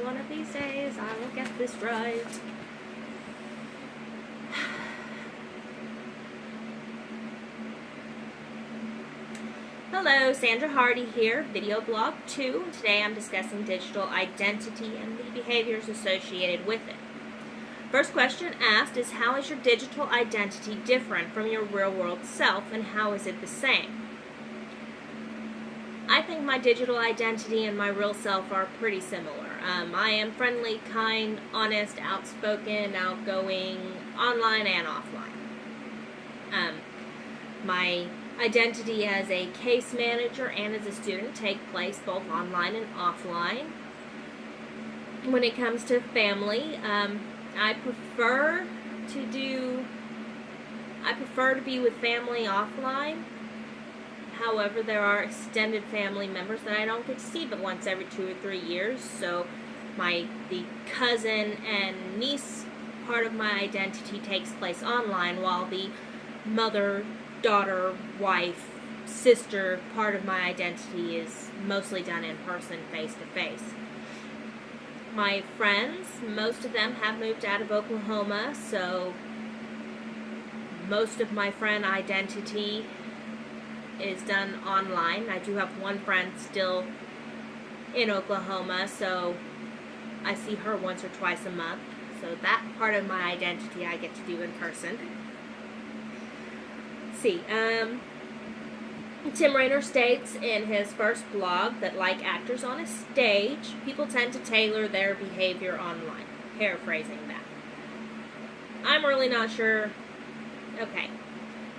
One of these days I will get this right. Hello, Sandra Hardy here, video blog 2. Today I'm discussing digital identity and the behaviors associated with it. First question asked is, how is your digital identity different from your real-world self, and how is it the same? I think my digital identity and my real self are pretty similar. I am friendly, kind, honest, outspoken, outgoing, online and offline. My identity as a case manager and as a student take place both online and offline. When it comes to family, I prefer to be with family offline. However, there are extended family members that I don't get to see but once every 2 or 3 years. So the cousin and niece part of my identity takes place online, while the mother, daughter, wife, sister part of my identity is mostly done in person, face to face. My friends, most of them have moved out of Oklahoma, so most of my friend identity is done online. I do have one friend still in Oklahoma, so I see her once or twice a month. So that part of my identity I get to do in person. Let's see. Tim Rainer states in his first blog that, like actors on a stage, people tend to tailor their behavior online. Paraphrasing that. I'm really not sure. Okay.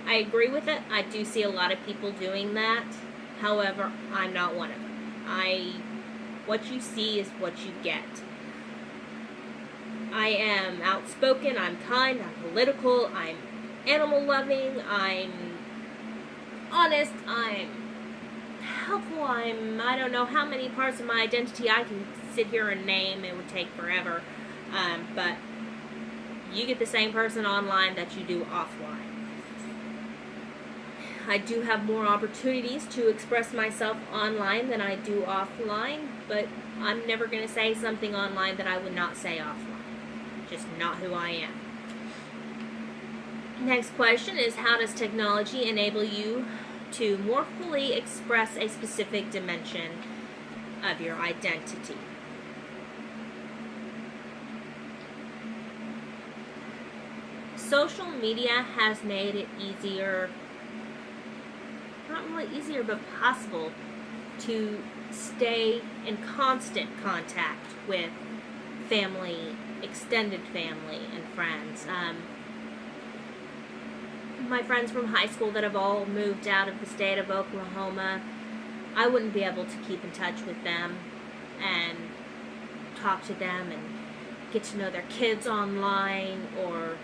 I agree with it. I do see a lot of people doing that. However, I'm not one of them. What you see is what you get. I am outspoken, I'm kind, I'm political, I'm animal loving, I'm honest, I'm helpful, I don't know how many parts of my identity I can sit here and name. It would take forever. But you get the same person online that you do offline. I do have more opportunities to express myself online than I do offline, but I'm never going to say something online that I would not say offline. Just not who I am. Next question is, how does technology enable you to more fully express a specific dimension of your identity? Social media has made it easier, not really easier, but possible to stay in constant contact with family, extended family, and friends. My friends from high school that have all moved out of the state of Oklahoma, I wouldn't be able to keep in touch with them and talk to them and get to know their kids online, or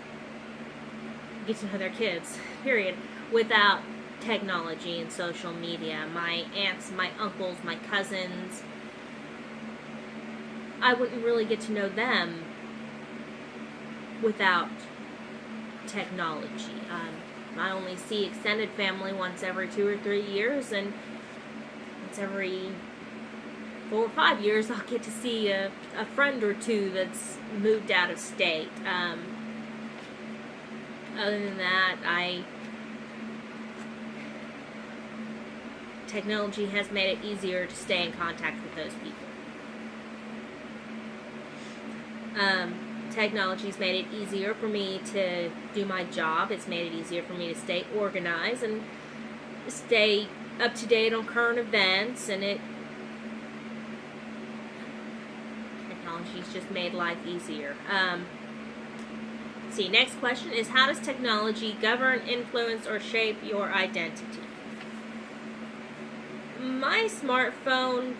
get to know their kids, period, without technology and social media. My aunts, my uncles, my cousins, I wouldn't really get to know them without technology. I only see extended family once every 2 or 3 years, and once every 4 or 5 years I'll get to see a friend or two that's moved out of state. Other than that, technology has made it easier to stay in contact with those people. Technology's made it easier for me to do my job. It's made it easier for me to stay organized and stay up to date on current events, and technology's just made life easier. See, next question is, how does technology govern, influence, or shape your identity? My smartphone,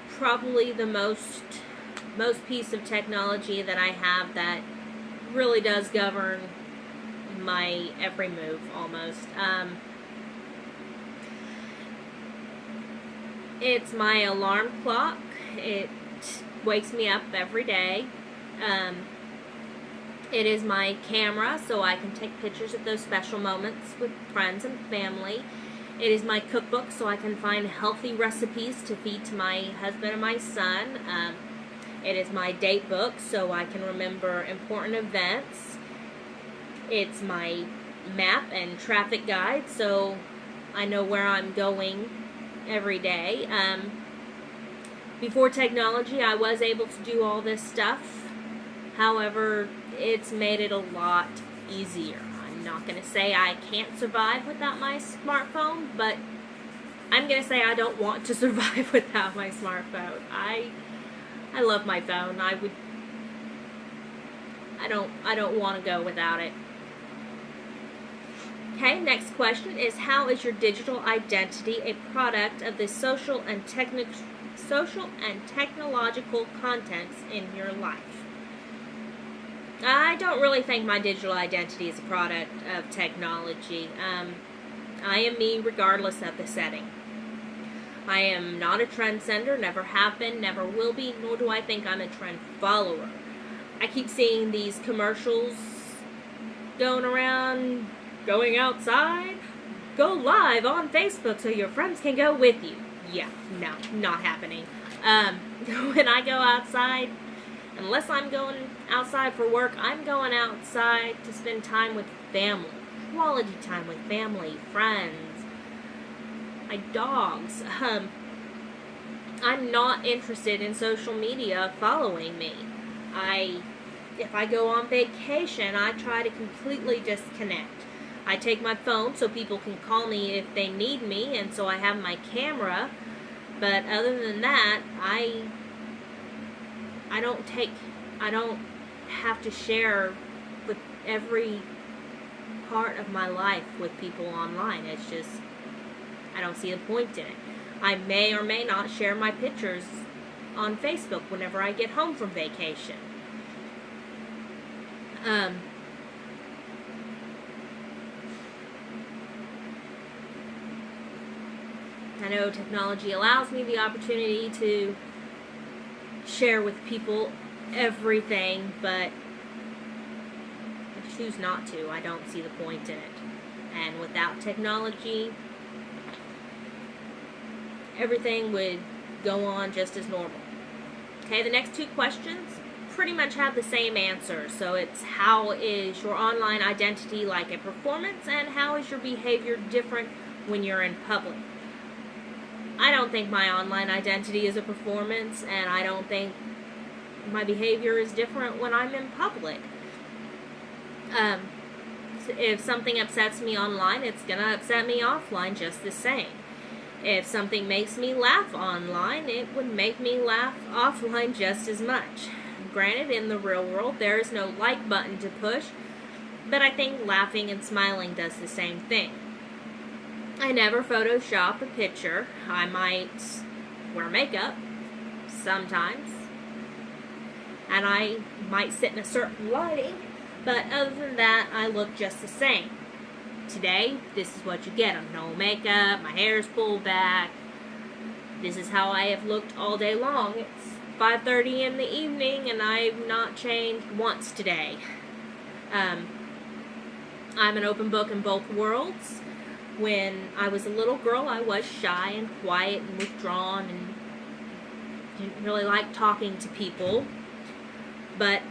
probably the most piece of technology that I have that really does govern my every move, almost. It's my alarm clock. It wakes me up every day. It is my camera, so I can take pictures of those special moments with friends and family. It is my cookbook, so I can find healthy recipes to feed to my husband and my son. It is my date book, so I can remember important events. It's my map and traffic guide, so I know where I'm going every day. Before technology, I was able to do all this stuff. However, it's made it a lot easier. I'm not going to say I can't survive without my smartphone, but I'm going to say I don't want to survive without my smartphone. I love my phone. I don't want to go without it. Okay, next question is, how is your digital identity a product of the social and technological contents in your life? I don't really think my digital identity is a product of technology. I am me regardless of the setting. I am not a trendsetter, never have been, never will be, nor do I think I'm a trend follower. I keep seeing these commercials going around, going outside, go live on Facebook so your friends can go with you. Yeah, no, not happening. When I go outside, unless I'm going outside for work, I'm going outside to spend time with family. Quality time with family, friends, my dogs. I'm not interested in social media following me. If I go on vacation, I try to completely disconnect. I take my phone so people can call me if they need me, and so I have my camera. But other than that, I don't have to share with every part of my life with people online. It's just, I don't see the point in it. I may or may not share my pictures on Facebook whenever I get home from vacation. I know technology allows me the opportunity to share with people everything, but I choose not to. I don't see the point in it. And without technology, everything would go on just as normal. Okay, the next two questions pretty much have the same answer. So it's, how is your online identity like a performance, and how is your behavior different when you're in public? I don't think my online identity is a performance, and I don't think my behavior is different when I'm in public. If something upsets me online, it's going to upset me offline just the same. If something makes me laugh online, it would make me laugh offline just as much. Granted, in the real world, there is no like button to push, but I think laughing and smiling does the same thing. I never Photoshop a picture. I might wear makeup sometimes, and I might sit in a certain lighting, but other than that, I look just the same. Today, this is what you get. I'm no makeup, my hair's pulled back. This is how I have looked all day long. It's 5:30 in the evening, and I've not changed once today. I'm an open book in both worlds. When I was a little girl, I was shy and quiet and withdrawn and didn't really like talking to people. But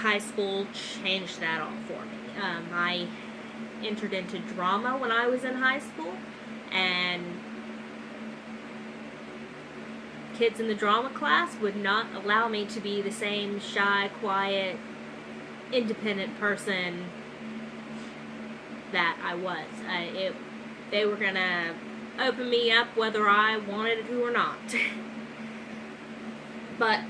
high school changed that all for me. I entered into drama when I was in high school, and kids in the drama class would not allow me to be the same shy, quiet, independent person that I was. They were going to open me up whether I wanted to or not. But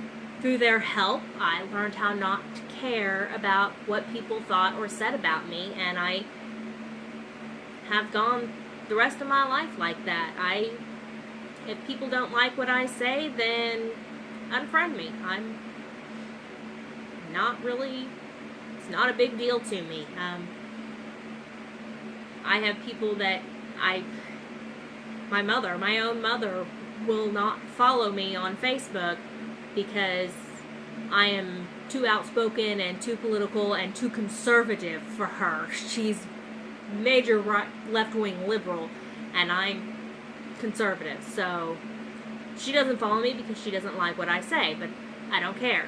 through their help, I learned how not to care about what people thought or said about me, and I have gone the rest of my life like that. If people don't like what I say, then unfriend me. I'm not really, it's not a big deal to me. I have people that my own mother will not follow me on Facebook because I am too outspoken and too political and too conservative for her. She's major left-wing liberal, and I'm conservative, so she doesn't follow me because she doesn't like what I say. But I don't care.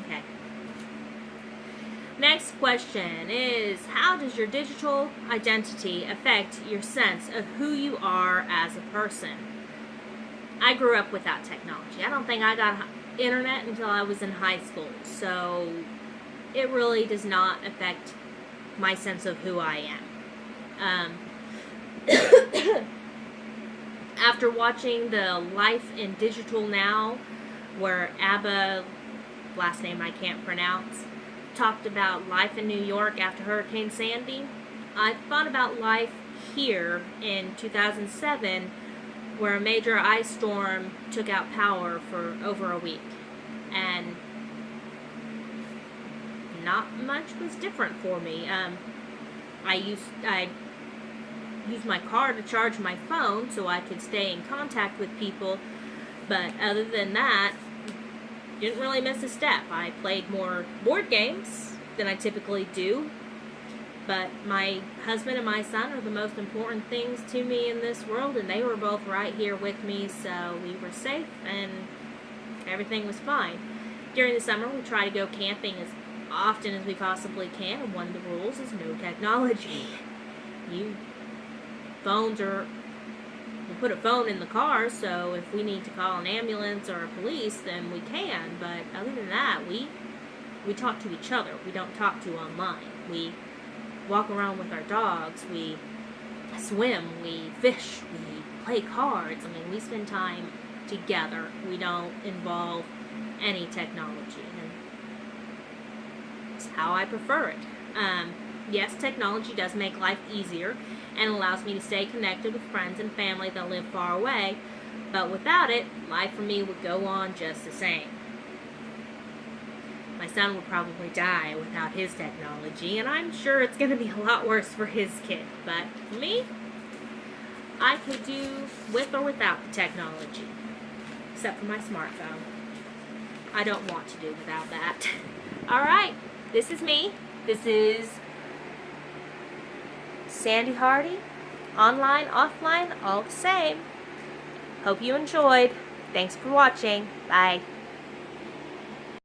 Okay. Next question is, how does your digital identity affect your sense of who you are as a person? I grew up without technology. I don't think I got internet until I was in high school, so it really does not affect my sense of who I am. After watching the Life in Digital Now, where ABBA, last name I can't pronounce, talked about life in New York after Hurricane Sandy, I thought about life here in 2007, where a major ice storm took out power for over a week. And not much was different for me. I used my car to charge my phone so I could stay in contact with people, but other than that, didn't really miss a step. I played more board games than I typically do, but my husband and my son are the most important things to me in this world, and they were both right here with me, so we were safe and everything was fine. During the summer, we try to go camping as often as we possibly can, and one of the rules is no technology. We'll put a phone in the car, so if we need to call an ambulance or a police, then we can, but other than that, we talk to each other. We don't talk to online. We walk around with our dogs, we swim, we fish, we play cards. I mean, we spend time together. We don't involve any technology, and it's how I prefer it. Yes, technology does make life easier and allows me to stay connected with friends and family that live far away, but without it, life for me would go on just the same. My son would probably die without his technology, and I'm sure it's going to be a lot worse for his kid, but for me, I could do with or without the technology, except for my smartphone. I don't want to do without that. Alright, this is me. This is Sandy Hardy, online, offline, all the same. Hope you enjoyed. Thanks for watching. Bye.